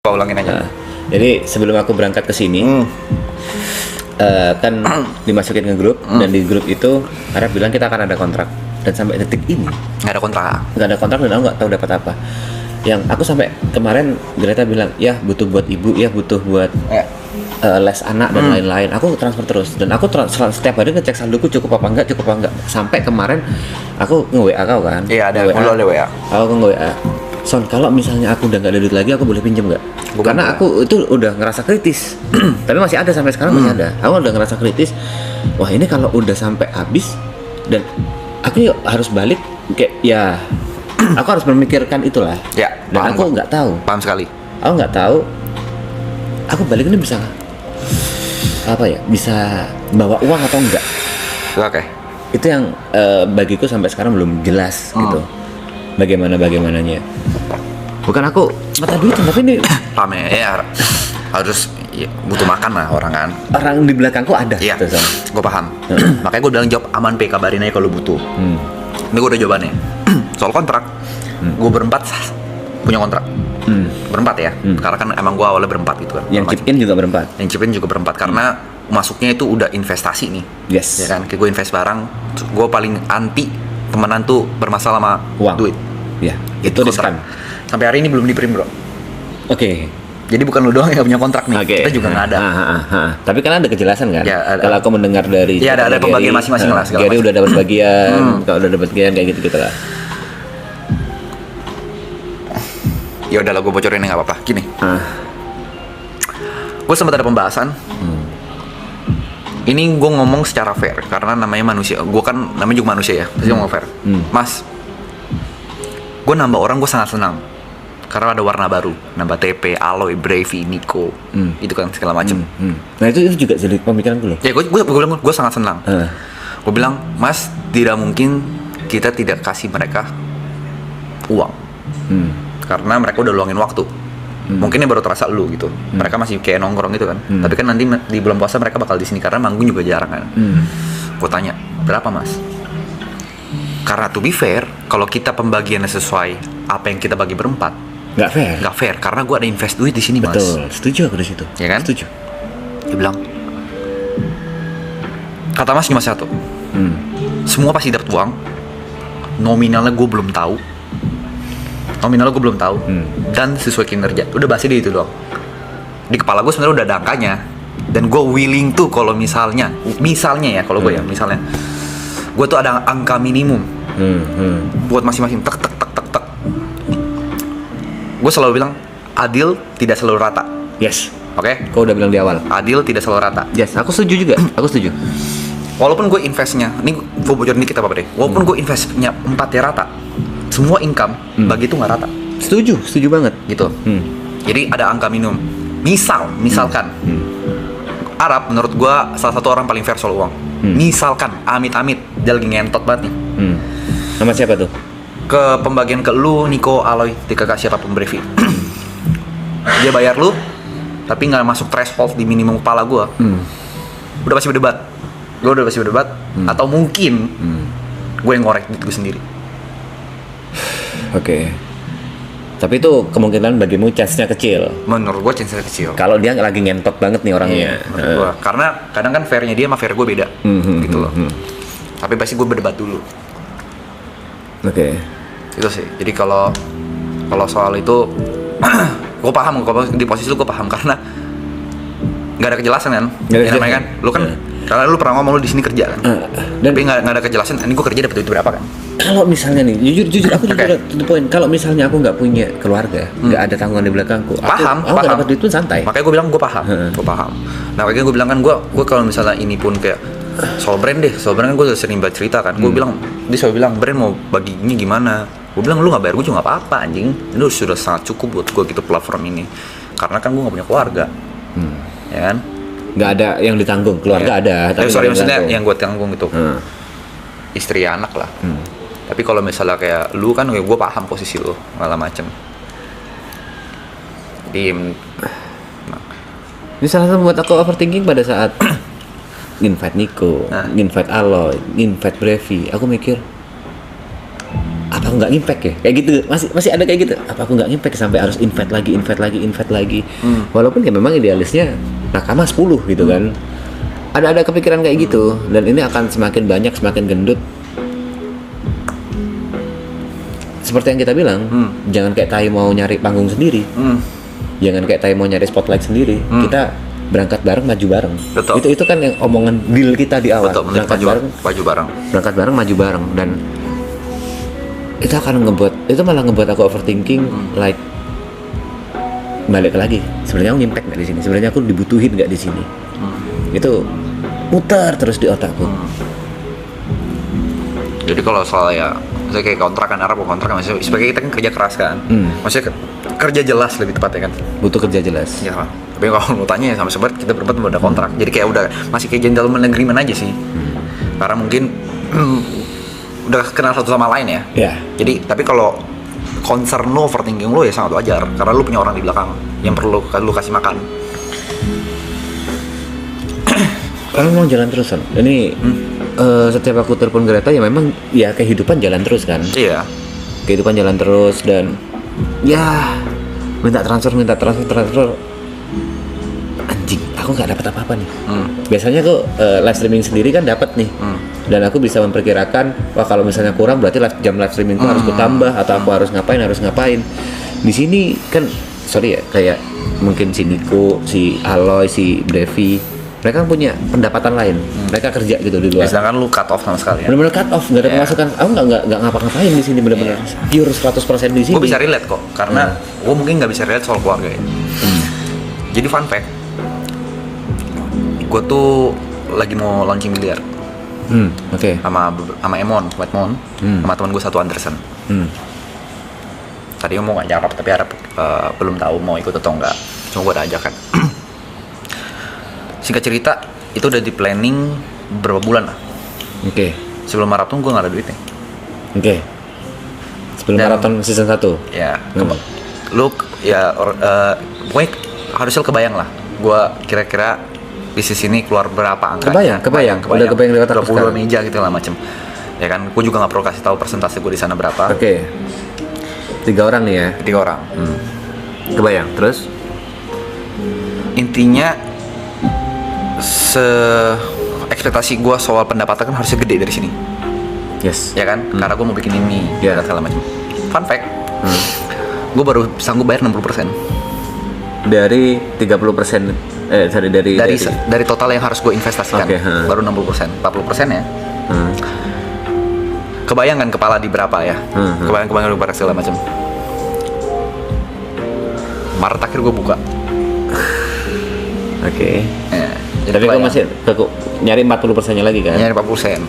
Ulangin aja. Jadi sebelum aku berangkat ke sini, kan dimasukin ke grup dan di grup itu Arab bilang kita akan ada kontrak, dan sampai detik ini Nggak ada kontrak. dan aku nggak tahu dapat apa. Yang aku sampai kemarin Greta bilang ya butuh buat ibu, ya butuh buat les anak dan lain-lain. Aku transfer terus dan aku setiap hari ngecek saldoku cukup apa enggak. Sampai kemarin aku nge-WA kau kan? Iya, ada WA. Aku nge-WA. Son, kalau misalnya aku udah nggak ada duit lagi, aku boleh pinjam nggak? Karena aku itu udah ngerasa kritis. Tapi masih ada sampai sekarang, masih ada. Aku udah ngerasa kritis. Wah, ini kalau udah sampai habis dan aku harus balik, kayak ya aku harus memikirkan itulah. Ya, Dan aku nggak tahu. Paham sekali. Aku nggak tahu. Aku balik ini bisa apa ya? Bisa bawa uang atau enggak? Oke. Itu yang bagiku sampai sekarang belum jelas gitu. Bagaimananya. Bukan aku mata duitan, tapi ini Paham ya, harus ya, butuh makan lah orang kan. orang di belakangku ada. Iya, gitu, Son. gue paham. Makanya gue bilang jawab aman P, kabarin aja kalau butuh. Ini gue udah jawabannya. Soal kontrak, gue berempat punya kontrak. Berempat ya, karena kan emang gue awalnya berempat gitu kan. Yang chip in juga berempat. Yang chip in juga berempat karena masuknya itu udah investasi nih. Yes. Ya kan, kayak gue invest barang, gue paling anti temenan tuh bermasalah sama Uang. duit. Ya, itu kontrak. riskan. Sampai hari ini belum di-print, bro. Oke. Jadi bukan lu doang yang punya kontrak nih. Oke. Kita juga nggak ada. Tapi kan ada kejelasan kan? Ya, ada. Kalau aku mendengar dari Iya, ada pembagian masing-masing lah, segala Gary macam. udah dapat bagian, kalau udah dapat bagian kayak gitu lah. Ya udahlah, gue bocorin nggak apa-apa. Gini, gue sempat ada pembahasan. Ini gue ngomong secara fair karena namanya manusia. Gue kan namanya juga manusia ya, pasti ngomong fair. Mas, gue nambah orang gue sangat senang karena ada warna baru, nambah TP, Aloy, Bravi, Nico, itu kan segala macem. Nah itu juga jadi pemikiranku loh. Ya gue bilang gue sangat senang. Gue bilang, Mas, tidak mungkin kita tidak kasih mereka uang karena mereka udah luangin waktu. Mungkin ini baru terasa lu gitu. Mereka masih kayak nongkrong gitu kan. Tapi kan nanti di bulan puasa mereka bakal di sini karena manggung juga jarang kan. Gue tanya, berapa mas? Karena to be fair, kalau kita pembagiannya sesuai apa yang kita bagi berempat, Nggak fair. nggak fair karena gue ada invest duit di sini mas. Betul. Setuju aku di situ. Ya kan? Setuju. Dia bilang, kata mas cuma satu. Semua pasti dapat uang. Nominalnya gue belum tahu. Dan sesuai kinerja. Udah bahas dia itu doang. Di kepala gue sebenarnya udah ada angkanya. Dan gue willing tuh kalau misalnya ya kalau gue ya misalnya, gue tuh ada angka minimum buat masing-masing. Tek. Gue selalu bilang adil tidak selalu rata. Yes. Oke? Kau udah bilang di awal. Adil tidak selalu rata. Yes. Aku setuju juga. Aku setuju. Walaupun gue investnya, ini gue bocorin dikit apa deh. Walaupun gue investnya 4 ya rata, semua income bagi itu nggak rata. Setuju banget. Gitu. Jadi ada angka minimum. Misalkan Arab menurut gue salah satu orang paling fair soal uang. Misalkan amit-amit dia lagi ngentot banget nih. Sama siapa tuh? Ke pembagian ke lu, Nico, Aloy, di kakak siapapun Brevi. Dia bayar lu, tapi nggak masuk threshold di minimum kepala gue. Udah pasti berdebat. Atau mungkin gue yang ngorek duit gue sendiri. Oke. Tapi itu kemungkinan bagimu chance-nya kecil. Menurut gue chance-nya kecil. Kalau dia lagi ngentot banget nih orangnya. Menurut gua. Karena kadang kan fairnya dia sama fair gue beda. Gitu loh. Tapi pasti gue berdebat dulu. Oke. Itu sih. Jadi kalau soal itu gue paham, kalau di posisi lu gue paham karena nggak ada kejelasan kan. Ya namanya kan, lu kan karena lu pernah ngomong lu di sini kerja kan. Tapi nggak ada kejelasan. Ini gue kerja dapat duit berapa kan? Kalau misalnya nih, jujur aku juga to the point. Kalau misalnya aku nggak punya keluarga, nggak ada tanggungan di belakangku, aku nggak dapat duit pun santai. Makanya gue bilang gue paham. Nah makanya gue bilang kan gue kalau misalnya ini pun kayak soal brand kan gue udah sering baca cerita kan. Gue bilang, dia selalu bilang brand mau baginya gimana. Gue bilang lu nggak bayar gue juga nggak apa-apa anjing. Ini sudah sangat cukup buat gue gitu platform ini. Karena kan gue nggak punya keluarga, ya kan? Nggak ada yang ditanggung, keluarga ada. Tapi maksudnya yang gue tanggung gitu, istri anak lah. Tapi kalau misalnya kayak lu kan, gue paham posisi lu segala macem. Ini salah satu buat aku overthinking pada saat invite Nico, invite Aloy, invite Brevi. Aku mikir, apa aku nggak impact ya, kayak gitu, masih ada kayak gitu, apa aku nggak impact sampai harus invite lagi. Walaupun ya memang idealisnya nakama 10 gitu kan, ada kepikiran kayak gitu, dan ini akan semakin banyak, semakin gendut. Seperti yang kita bilang, jangan kayak tai mau nyari panggung sendiri, jangan kayak tai mau nyari spotlight sendiri. Kita berangkat bareng, maju bareng. Betul. Itu kan yang omongan deal kita di awal. Betul, berangkat bareng, maju bareng, dan itu akan malah ngebuat aku overthinking, like balik lagi. Sebenarnya aku impact nggak di sini? Sebenarnya aku dibutuhin nggak di sini? Itu muter terus di otakku. Jadi kalau soal ya, maksudnya kayak kontrakan Arab, maksudnya sebagai kita kan kerja keras kan, maksudnya kerja jelas lebih tepatnya kan. Butuh kerja jelas. Ya, tapi kalau mau tanya sama Sobat, kita berempat udah kontrak, jadi kayak udah masih kayak gentleman agreement aja sih. Karena mungkin udah kenal satu sama lain ya. Ya. Jadi tapi kalau concern lo, overthinking lo ya sangat wajar, karena lo punya orang di belakang yang perlu lo kasih makan. Kalau mau jalan terus kan, ini setiap aku telepon Greta ya memang ya kehidupan jalan terus kan. Iya. Kehidupan jalan terus, dan ya minta transfer. Anjing, aku nggak dapat apa-apa nih. Biasanya kok live streaming sendiri kan dapat nih, dan aku bisa memperkirakan, wah kalau misalnya kurang berarti jam live streamingku harus kutambah, atau aku harus ngapain. Di sini kan sorry ya, kayak mungkin si Niko, si Aloy, si Brevi, mereka kan punya pendapatan lain, mereka kerja gitu di luar. Sedangkan lu cut off sama sekali ya. Benar-benar cut off, nggak ada pemasukan. Aku nggak ngapa-ngapain di sini, benar-benar pure 100% di sini. Gue bisa relate kok, karena gue mungkin nggak bisa relate soal keluarga ya. Jadi fun fact, gue tuh lagi mau launching miliar. Oke. Sama Emon, White Mon, sama teman gue satu Anderson. Tadi mau ngajak Arab, tapi Arab belum tahu mau ikut atau enggak. Cuma gue ada ajakan. Singkat cerita, itu udah di planning berapa bulan lah. Oke. Sebelum maraton gue nggak ada duitnya. Oke. Sebelum maraton season 1. Ya, lu ya pokoknya harusnya kebayang lah. Gue kira-kira bisnis ini keluar berapa angkanya. Kebayang. Udah kebayang di otak 22 meja gitu lah macem. Ya kan, gue juga nggak perlu kasih tahu persentase gue di sana berapa. Oke. 3 orang nih ya. 3 orang. Kebayang. Terus? Intinya ekspektasi gue soal pendapatan kan harusnya gede dari sini. Yes. Ya kan? Karena gue mau bikin ini dan segala macam. Fun fact, gue baru sanggup bayar 60%. Dari 30%, dari total yang harus gue investasikan. Baru 60%, 40% ya. Kebayang kan kepala di berapa ya? Kebayang di berapa segala macam. Maret akhir gue buka. Oke. Ya, tapi kok masih nyari 40%-nya lagi kan? Nyari 40%.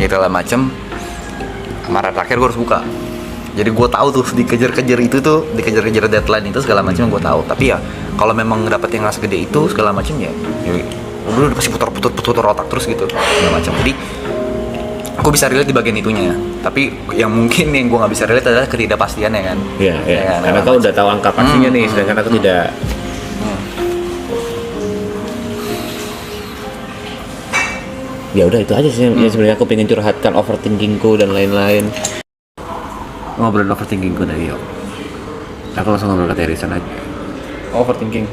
Gitu lah macam. Maret akhir gue harus buka. Jadi gue tahu tuh dikejar-kejar deadline itu segala macam gue tahu. Tapi ya kalau memang dapat yang nggak segede itu segala macam ya udah pasti putar otak terus gitu segala macam. Jadi aku bisa relate di bagian itunya. Tapi yang mungkin yang gue nggak bisa relate adalah ketidakpastiannya kan. Iya. Karena kau udah tahu angka pastinya nih, sedangkan aku tidak. Ya udah itu aja sih yang sebenarnya aku pengen curhatkan overthinkingku dan lain-lain. Ngobrol overthinkingku dari Yok. Aku langsung ngobrol ke Terison aja. Overthinking.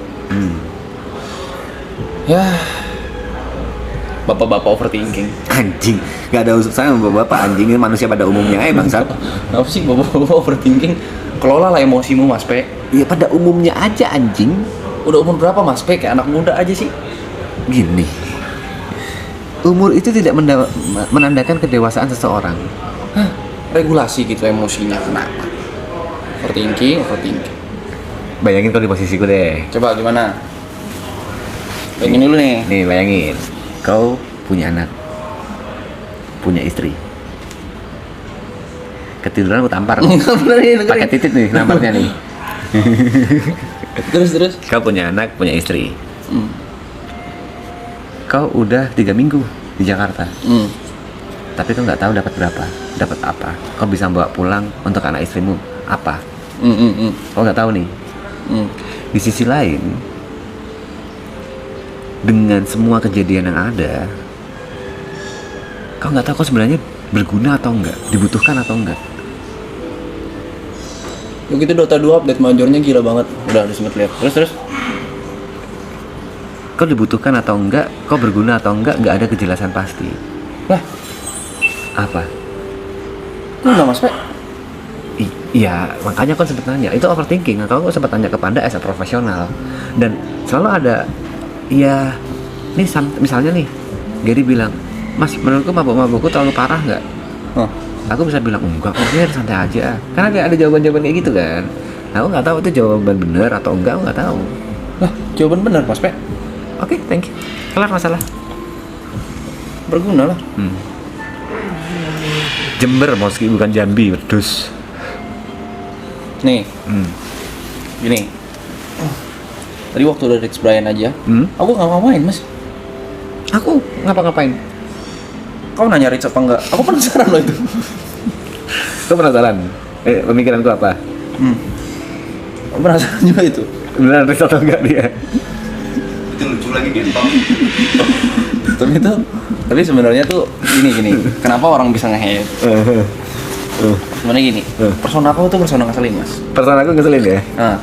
Ya. Bapak-bapak overthinking. Anjing, gak ada urusan sama bapak-bapak, anjing ini manusia pada umumnya bangsat. Apa sih bapak-bapak overthinking? Kelola lah emosimu Mas Pe. Ya pada umumnya aja anjing. Udah umur berapa Mas Pe? Kayak anak muda aja sih. Gini. Umur itu tidak menandakan kedewasaan seseorang. Regulasi gitu emosinya, kenapa? Overthinking. Bayangin kau di posisiku deh. Coba gimana? Bayangin dulu nih. Nih bayangin, kau punya anak, punya istri. Ketiduran aku tampar. Pakai titik nih namparnya nih. Terus. Kau punya anak, punya istri. Kau udah 3 minggu di Jakarta. Tapi kau nggak tahu dapat berapa, dapat apa. Kau bisa bawa pulang untuk anak istrimu apa? Kau nggak tahu nih. Di sisi lain, dengan semua kejadian yang ada, kau nggak tahu kau sebenarnya berguna atau enggak, dibutuhkan atau enggak. Begitu Dota 2 update majornya gila banget. Udah sempet lihat. Terus Kau dibutuhkan atau enggak, kau berguna atau enggak ada kejelasan pasti. lah, Apa? enggak Mas Pe. Iya, makanya kau sempat nanya. Itu overthinking. Kau sempat tanya ke Panda as a profesional. Dan selalu ada, ya, nih misalnya nih, Gary bilang, Mas, menurutku mabuk-mabukku terlalu parah nggak? Oh. Aku bisa bilang, enggak, kok santai aja. Karena ada jawaban-jawaban kayak gitu kan. Aku nggak tahu itu jawaban benar atau enggak, aku nggak tahu. Lah, jawaban benar Mas Pe. Oke, thank you. Kelar masalah. Berguna lah. Jember, meski bukan Jambi, wedus. Nih. Gini. Tadi waktu udah Rich Brian aja, aku nggak ngapain Mas. Aku ngapa-ngapain? Kau nanya Rich apa enggak? Aku penasaran loh itu. Kau penasaran? Pemikiranku apa? Aku penasaran juga itu. Beneran Rich atau enggak dia? Itu lucu lagi gentong. Tapi sebenarnya tuh gini. Kenapa orang bisa nge-hate? Sebenarnya gini. Persona aku tuh persona ngeselin Mas. Persona aku ngeselin ya? Nah,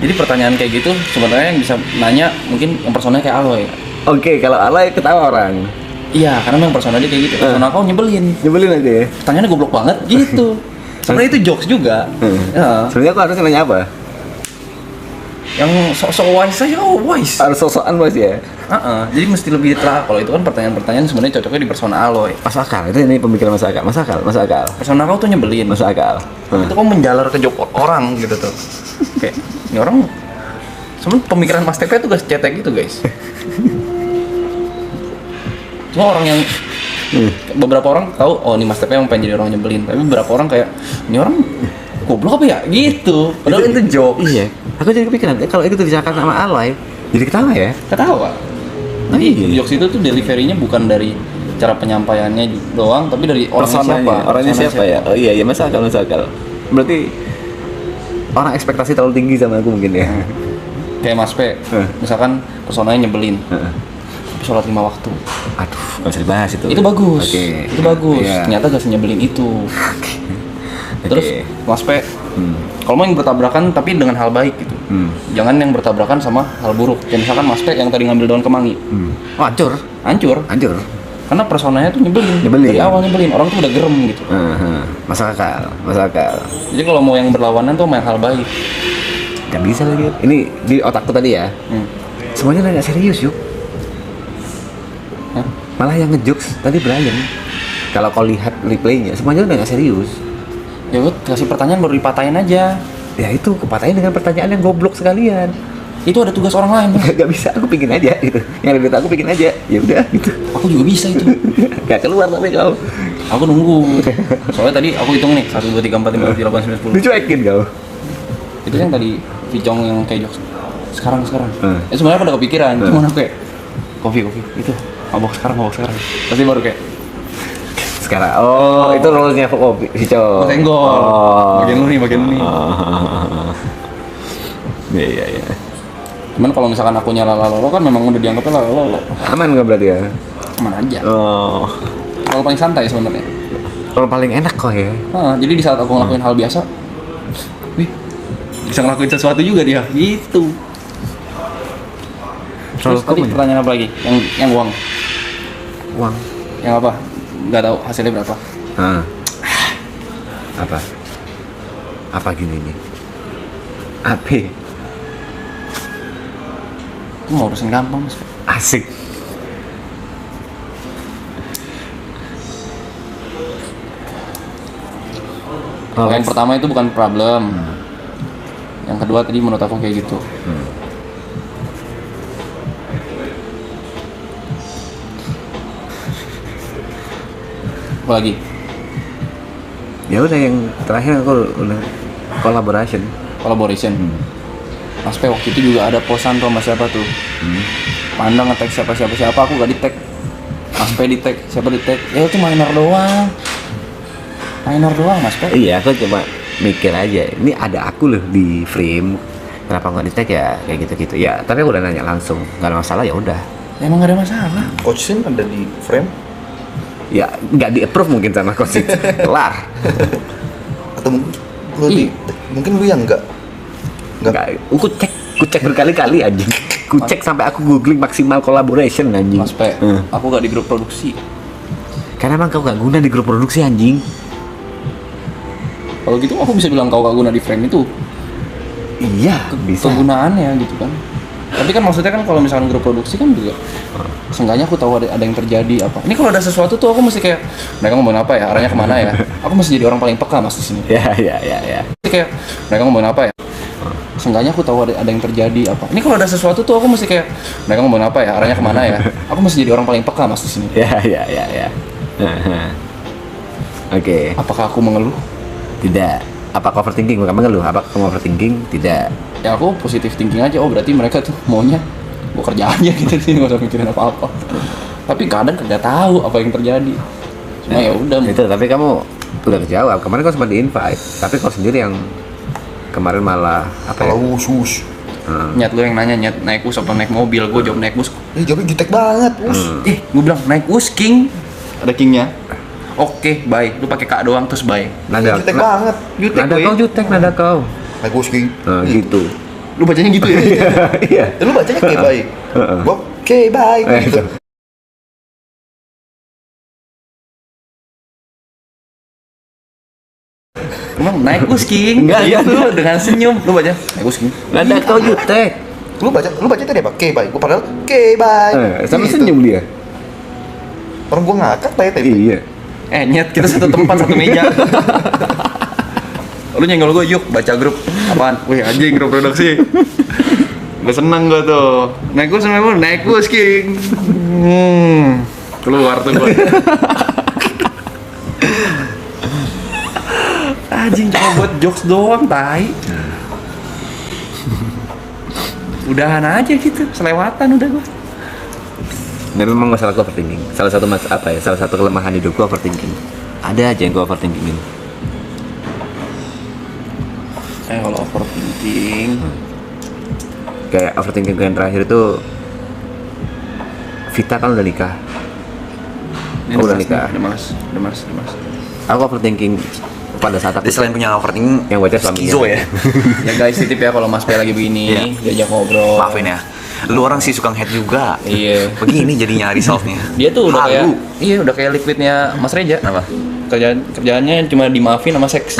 jadi pertanyaan kayak gitu sebenarnya yang bisa nanya mungkin yang personanya kayak Aloy. Oke, kalau alay ketawa orang. Iya, karena memang persona dia kayak gitu. Persona aku nyebelin. Nyebelin aja ya? Pertanyaannya goblok banget gitu. Sebenarnya itu jokes juga. Ya. Sebenarnya aku harus nanya apa? Yang sok-sok wise aja, wise. Harus sosokan Mas ya? Jadi mesti lebih telah. Kalau itu kan pertanyaan-pertanyaan sebenarnya cocoknya di persona Aloy. Mas akal, itu ini pemikiran mas akal. Persona kau tuh nyebelin. Mas akal. Itu kau menjalar ke joke orang gitu tuh. Kayak ini orang. Sebenarnya pemikiran Mas TP tuh gak cetek gitu guys. Cuma orang yang beberapa orang tahu, oh ini Mas TP yang pengen jadi orang nyebelin. Tapi beberapa orang kayak ini orang goblok apa ya? Gitu. Padahal itu joke. Iya. Aku jadi kepikiran, kalau itu dibicarakan sama alay, jadi ketawa ya? Ketawa. Jadi jokes itu tuh delivery-nya bukan dari cara penyampaiannya doang, tapi dari orangnya siapa. Orangnya siapa ya? Oh iya, mas akal. Berarti orang ekspektasi terlalu tinggi sama aku mungkin ya? Kayak Mas P, misalkan personanya nyebelin, tapi sholat 5 waktu. Aduh, gak usah dibahas itu. Itu bagus. Oke. Itu bagus. Iya. Ternyata gak senyebelin itu. Terus Mas P, kalau mau yang bertabrakan tapi dengan hal baik gitu. Jangan yang bertabrakan sama hal buruk. Kayak misalkan Mas P yang tadi ngambil daun kemangi. Oh, hancur. Karena personanya tuh nyebelin. Dari awal nyebelin. Orang tuh udah gerem gitu. Masuk akal. Jadi kalau mau yang berlawanan tuh main hal baik. Gak bisa lagi. Ini di otakku tadi ya. Semuanya nggak serius yuk. Malah yang ngejokes tadi Brian. Kalau kau lihat replaynya, semuanya udah nggak serius. Ya udah kasih pertanyaan baru dipatahin aja. Ya itu kepatahin dengan pertanyaan yang goblok sekalian. Itu ada tugas orang lain. Gak bisa, aku bikin aja gitu. Yang ada aku bikin aja. Ya udah gitu. Aku juga bisa itu. Gak keluar tapi kau. Aku nunggu. Soalnya tadi aku hitung nih 1 2 3 4 5 6 7 8 9 10. Dicuekin kau. Itu yang tadi Vicong yang kayak jokes. Sekarang. Sebenarnya aku udah kepikiran. Cuma aku kayak kopi itu. Mabok sekarang. Pasti baru kayak Sekarang. Oh, itu role-nya kopi Vicong. senggol. Bagian lu nih. Iya. Cuman kalau misalkan aku nyala lalo kan memang udah dianggapnya lalo. Aman nggak berarti ya? Aman aja. Oh. Kalau paling santai sebenarnya. Kalau paling enak kok ya. Jadi di saat aku ngelakuin hal biasa, wih, bisa ngelakuin sesuatu juga dia. Gitu. Terus tadi pertanyaan apa lagi? Yang uang. Uang. Yang apa? Nggak tahu hasilnya berapa. Apa gini nih? Apa? Itu mau urusan gampang, Mas. Asik. Yang pertama itu bukan problem. Yang kedua tadi menurut aku kayak gitu. Apa lagi? Ya udah yang terakhir aku udah collaboration. Mas P waktu itu juga ada posan tuh sama siapa tuh? Pandang nge-tag siapa aku gak di-tag. Mas P di-tag, siapa di-tag? Ya itu minor doang Mas P. Iya, aku cuma mikir aja. Ini ada aku loh di frame. Kenapa nggak di-tag ya? Kayak gitu-gitu. Ya, tapi aku udah nanya langsung. Nggak ada masalah ya udah. Emang gak ada masalah. Coach Sin ada di frame Ya, nggak di-approve mungkin sama coach. Kelar. atau Lu mungkin lu yang enggak. Aku cek berkali-kali anjing. Ku cek sampai aku googling maksimal collaboration anjing. Mas P, aku gak di grup produksi. Karena emang kau gak guna di grup produksi anjing. Kalau gitu aku bisa bilang kau gak guna di frame itu. Iya, bisa. Kegunaannya gitu kan. Tapi kan maksudnya kan kalau misalkan grup produksi kan juga seenggaknya aku tahu ada yang terjadi apa. Ini kalau ada sesuatu tuh aku mesti kayak mereka ngomongin apa ya, arahnya kemana ya. Aku mesti jadi orang paling peka mas di sini. Ya. Jadi kayak mereka ngomongin apa ya. Seenggaknya aku tahu ada yang terjadi apa. Ini kalau ada sesuatu tuh aku mesti kayak mereka ngomongin apa ya, arahnya kemana ya. Aku mesti jadi orang paling peka mas di sini. Ya. Oke. Apakah aku mengeluh? Tidak. Apakah overthinking? Bukan mengeluh. Apakah kamu overthinking? Tidak. Ya aku positif thinking aja. Oh berarti mereka tuh maunya gue kerja aja gitu sih, nggak usah mikirin apa-apa. Tapi kadang kagak tahu apa yang terjadi. Cuma ya udah. Itu tapi kamu udah kejawab. Kemarin kau sempat di-invite, tapi kau sendiri yang kemarin malah apa ya? Usus. Nyat lu yang nanya nyat naik bus apa naik mobil, gue jawab naik bus. Jawabnya jutek banget, Us. Gue bilang naik bus king, ada kingnya. Oke, bye. Lu pakai kak doang terus bye. Jutek banget. Jutek Nada kau jutek, nada kau. Naik bus king. Gitu. Lu bacanya gitu ya? Iya. Lu bacanya kayak baik. Gua kayak baik gitu. Emang naik bus king. Enggak, Gitu dengan senyum. Lu baca naik bus king. Nada kau jutek. Lu baca tadi apa? Kayak baik. Gua padahal kayak baik. Sama Gitu. senyum dia. Orang gua ngakak tapi. Iya. Nyet kita satu tempat satu meja. Lu nyenggol gue, yuk baca grup. Apaan? Wih anjing grup produksi. Gue seneng gue tuh. Naik bus sama lu, naik bus king. Keluar tuh gue. Anjing cuma buat jokes doang, tai. Udahan aja gitu, selewatan udah gue. Nah, memang masalah gue overthinking. Salah satu kelemahan hidup gue overthinking. Ada aja yang gue overthinkingin. Kalau overthinking, Kayak overthinking yang terakhir itu Vita kan udah nikah. Udah nikah. Udah mas. Aku overthinking pada saat aku Dia selain punya overthinking, yang baca suaminya. skizo ya. Ya guys, titip ya kalau Mas P lagi begini, diajak ngobrol. Maafin ya. Lu orang sih suka head juga. Iya. Begini jadinya result-nya. Dia tuh udah kayak, Halu. udah kayak liquidnya Mas Reja. Apa? Kerjaannya cuma dimaafin sama seks.